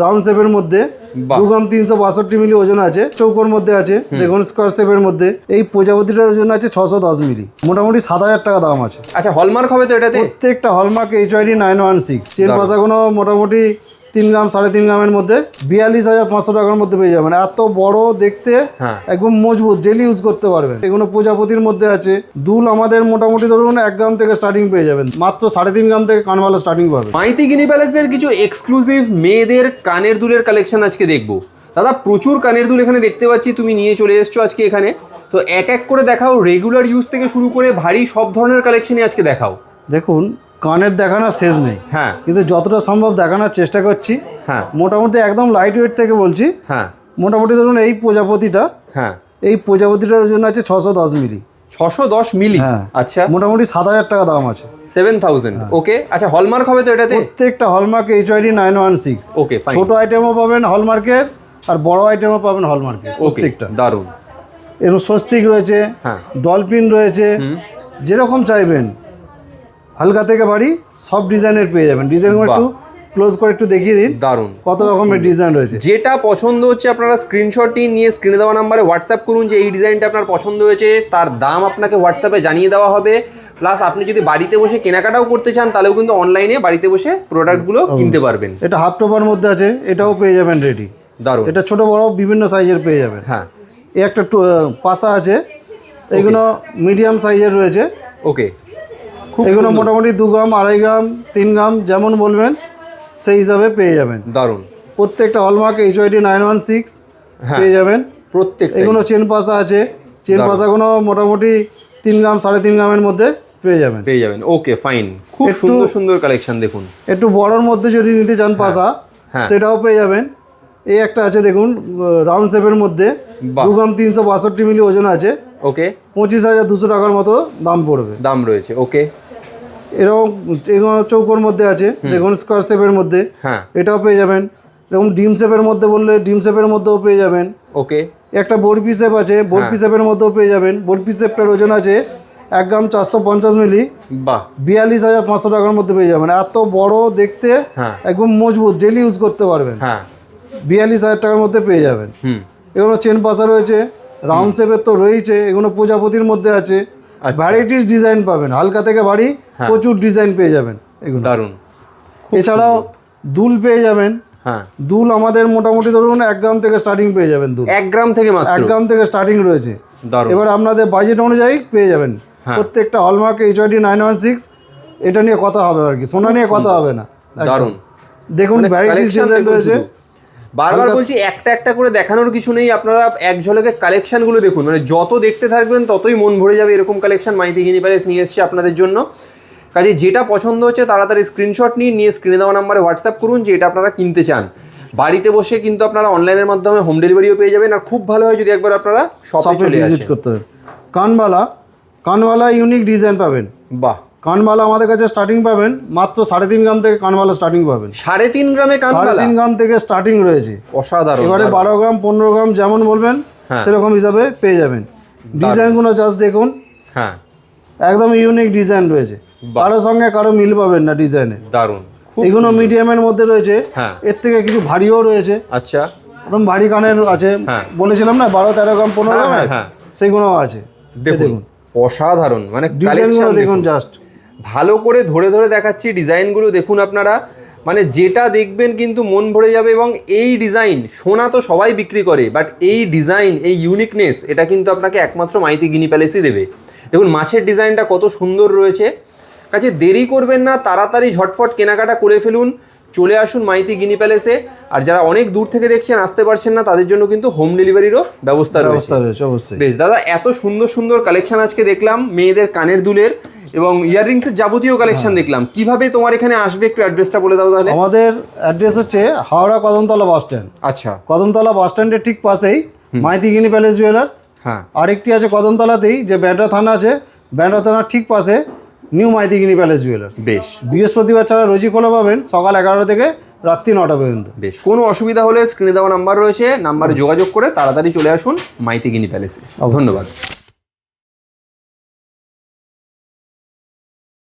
Round শেপের মধ্যে 2 গ্রাম 362 মিলি ওজন আছে। চৌকোর মধ্যে আছে, দেখুন স্কোয়ার শেপের মধ্যে। এই প্রজাপতিটার ওজন আছে 610 মিলি, মোটামুটি 7,000 টাকা দাম আছে। আচ্ছা, হলমার্ক হবে তো এটাতে? প্রত্যেকটা হলমার্ক HYD 916। চেন পাশাগুলো মোটামুটি 3 গ্রাম 3.5 গ্রামের মধ্যে 42,500 টাকার মধ্যে পেয়ে যাবেন। এত বড় দেখতে, একদম মজবুত, ডেলি ইউজ করতে পারবেন। এগুলো প্রজাপতির মধ্যে আছে। দুল আমাদের মোটামুটি ধরুন 1 গ্রাম থেকে স্টার্টিং পেয়ে যাবেন, মাত্র 3.5 গ্রাম থেকে কানবালা স্টার্টিং পাবেন। মাইতি গিনি প্যালেসের কিছু এক্সক্লুসিভ মেয়েদের কানের দুলের কালেকশন আজকে দেখবো। দাদা, প্রচুর কানের দুল এখানে দেখতে পাচ্ছি, তুমি নিয়ে চলে এসছো আজকে এখানে। তো এক এক করে দেখাও, রেগুলার ইউজ থেকে শুরু করে ভারী সব ধরনের কালেকশনই আজকে দেখাও। দেখুন, কানের দেখানোর শেষ নেই, কিন্তু যতটা সম্ভব দেখানোর চেষ্টা করছি। মোটামুটি একদম লাইট ওয়েট থেকে বলছি। মোটামুটি ধরুন এই প্রজাপতিটা, এই প্রজাপতিটার ওজন আছে 610 মিলি। 610 মিলি? আচ্ছা, মোটামুটি 7,000 টাকা দাম আছে। 7,000। ওকে। আচ্ছা, হলমার্ক হবে তো এটাতে? প্রত্যেকটা হলমার্ক HYD 916। ওকে, ফাইন। ছোট আইটেমও পাবেন হলমার্কের, আর বড় আইটেমও পাবেন হলমার্কের। প্রত্যেকটা দারুণ। এরকম স্বস্তিক রয়েছে, ডলফিন রয়েছে, যেরকম চাইবেন হালকা থেকে ভারী সব ডিজাইনের পেয়ে যাবেন। ডিজাইনগুলো একটু ক্লোজ করে একটু দেখিয়ে দিন। দারুণ, কত রকমের ডিজাইন রয়েছে। যেটা পছন্দ হচ্ছে আপনারা স্ক্রিনশটটি নিয়ে স্ক্রিনে দেওয়া নাম্বারে হোয়াটসঅ্যাপ করুন যে এই ডিজাইনটা আপনার পছন্দ হয়েছে। তার দাম আপনাকে হোয়াটসঅ্যাপে জানিয়ে দেওয়া হবে। প্লাস আপনি যদি বাড়িতে বসে কেনাকাটাও করতে চান, তাহলেও কিন্তু অনলাইনে বাড়িতে বসে প্রোডাক্টগুলো কিনতে পারবেন। এটা হাফ টোপার মধ্যে আছে, এটাও পেয়ে যাবেন রেডি। দারুণ। এটা ছোট বড় বিভিন্ন সাইজের পেয়ে যাবেন। এই একটা পাশা আছে, এগুলো মিডিয়াম সাইজের রয়েছে। ওকে। এগুলো মোটামুটি 2 গ্রাম 2.5 গ্রাম 3 গ্রাম যেমন বলবেন সেই হিসাবে পেয়ে যাবেন। দারুণ। প্রত্যেকটা হলমার্ক HYD 916 পেয়ে যাবেন। প্রত্যেক এগুলো চেন পাশা আছে, চেন পাশাগুলো মোটামুটি 3 গ্রাম 3.5 গ্রামের মধ্যে পেয়ে যাবেন। ওকে, ফাইন। খুব সুন্দর সুন্দর কালেকশন দেখুন। একটু বড়র মধ্যে যদি নিতে চান পাশা, সেটাও পেয়ে যাবেন। এই একটা আছে দেখুন, রাউন্ড শেপের মধ্যে 2 গ্রাম 362 মিলি ওজন আছে। ওকে। 25,200 টাকার মতো দাম পড়বে, দাম রয়েছে। ওকে। এরকম এগুলো চৌকোর মধ্যে আছে, দেখুন স্কোয়ার শেপের মধ্যে। এটাও পেয়ে যাবেন। এরকম ডিম শেপের মধ্যে বললে ডিম শেপের মধ্যেও পেয়ে যাবেন। ওকে। একটা বরফি শেপ আছে, বরফি শেপের মধ্যেও পেয়ে যাবেন। বরফি শেপটার ওজন আছে 1 গ্রাম 450 মিলি। 42,500 টাকার মধ্যে পেয়ে যাবেন। এত বড় দেখতে, একদম মজবুত, ডেলি ইউজ করতে পারবেন। 42,000 টাকার মধ্যে পেয়ে যাবেন। এগুলো চেন পাশা রয়েছে, রাউন্ড শেপের তো রয়েছে। এগুলো প্রজাপতির মধ্যে আছে। ভ্যারাইটিস ডিজাইন পাবেন, হালকা থেকে ভারী প্রচুর ডিজাইন পেয়ে যাবেন এগুলো। দারুণ। এছাড়াও দুল পেয়ে যাবেন। দুল আমাদের মোটামুটি ধরুন 1 গ্রাম থেকে স্টার্টিং পেয়ে যাবেন। দুল 1 গ্রাম থেকে, মাত্র 1 গ্রাম থেকে স্টার্টিং রয়েছে। এবার আপনাদের বাজেট অনুযায়ী পেয়ে যাবেন। প্রত্যেকটা হলমার্ক HYD 916। এটা নিয়ে কথা হবে আর কি, সোনা নিয়ে কথা হবে না। দারুণ। দেখুন ভ্যারাইটিস ডিজাইন রয়েছে। বারবার বলছি, একটা একটা করে দেখানোর কিছু নেই, আপনারা এক ঝলকে কালেকশনগুলো দেখুন। মানে যত দেখতে থাকবেন ততই মন ভরে যাবে। এরকম কালেকশন মাইতি গিনি প্যালেস নিয়ে এসেছে আপনাদের জন্য। কাজে যেটা পছন্দ হচ্ছে তাড়াতাড়ি স্ক্রিনশট নিয়ে স্ক্রিনে দেওয়া নাম্বারে হোয়াটসঅ্যাপ করুন যে এটা আপনারা কিনতে চান। বাড়িতে বসে কিন্তু আপনারা অনলাইনের মাধ্যমে হোম ডেলিভারিও পেয়ে যাবেন। আর খুব ভালো হয় যদি একবার আপনারা শপে চলে ভিজিট করতে পারেন। কানবালা ইউনিক ডিজাইন পাবেন। বাহ। কানবালা আমাদের কাছে স্টার্টিং পাবেন মাত্র 3.5 গ্রাম থেকে। কানবালা স্টার্টিং পাবেন 3.5 গ্রামে। 3.5 গ্রাম থেকে স্টার্টিং রয়েছে। অসাধারণ। এবারে 12 গ্রাম 15 গ্রাম যেমন বলবেন সেরকম হিসাবে পেয়ে যাবেন। ডিজাইনগুলো জাস্ট দেখুন, একদম ইউনিক ডিজাইন রয়েছে। কারোর সঙ্গে কারো মিল পাবেন না ডিজাইনে। দারুণ। এগুলো মিডিয়ামের মধ্যে রয়েছে, এর থেকে কিছু ভারীও রয়েছে। আচ্ছা, একদম ভারী কানের আছে, বলেছিলাম না 12-13 গ্রাম 15 গ্রাম, সেগুলো আছে। দেখুন অসাধারণ। মানে ডিজাইনগুলো দেখুন, জাস্ট ভালো করে ধরে ধরে দেখাচ্ছি। ডিজাইনগুলো দেখুন আপনারা, মানে যেটা দেখবেন কিন্তু মন ভরে যাবে। এবং এই ডিজাইন, সোনা তো সবাই বিক্রি করে, বাট এই ডিজাইন, এই ইউনিকনেস, এটা কিন্তু আপনাকে একমাত্র মাইতি গিনি প্যালেসই দেবে। দেখুন মাছের ডিজাইনটা কত সুন্দর রয়েছে। কাজে দেরি করবেন না, তাড়াতাড়ি ঝটপট কেনাকাটা করে ফেলুন। চলে আসুন মাইতি গিনি প্যালেসে। আর যারা অনেক দূর থেকে দেখছেন, আসতে পারছেন না, তাদের জন্য কিন্তু হোম ডেলিভারিরও ব্যবস্থা রয়েছে। অবশ্যই। বেশ দাদা, এত সুন্দর সুন্দর কালেকশন আজকে দেখলাম, মেয়েদের কানের দুলের এবং ইয়াররিংসের যাবতীয় কালেকশন দেখলাম। কিভাবে তোমার এখানে আসবে একটু অ্যাড্রেসটা বলে দাও তাহলে। আমাদের অ্যাড্রেস হচ্ছে হাওড়া কদমতলা বাস স্ট্যান্ড। আচ্ছা, কদমতলা বাস স্ট্যান্ডের ঠিক পাশেই মাইতি গিনি প্যালেস জুয়েলার্স। আরেকটি আছে কদমতলাতেই, যে ব্যান্ডা থানা আছে, ব্যান্ডা থানার ঠিক পাশে নিউ মাইতি গিনি প্যালেস জুয়েলার্স। বেশ। বৃহস্পতিবার ছাড়া রোজই খোলা পাবেন, সকাল 11টা থেকে রাত্রি 9টা পর্যন্ত। বেশ। কোনো অসুবিধা হলে স্ক্রিনে দেওয়া নাম্বার রয়েছে, নাম্বারে যোগাযোগ করে তাড়াতাড়ি চলে আসুন মাইতি গিনি প্যালেসে। ধন্যবাদ।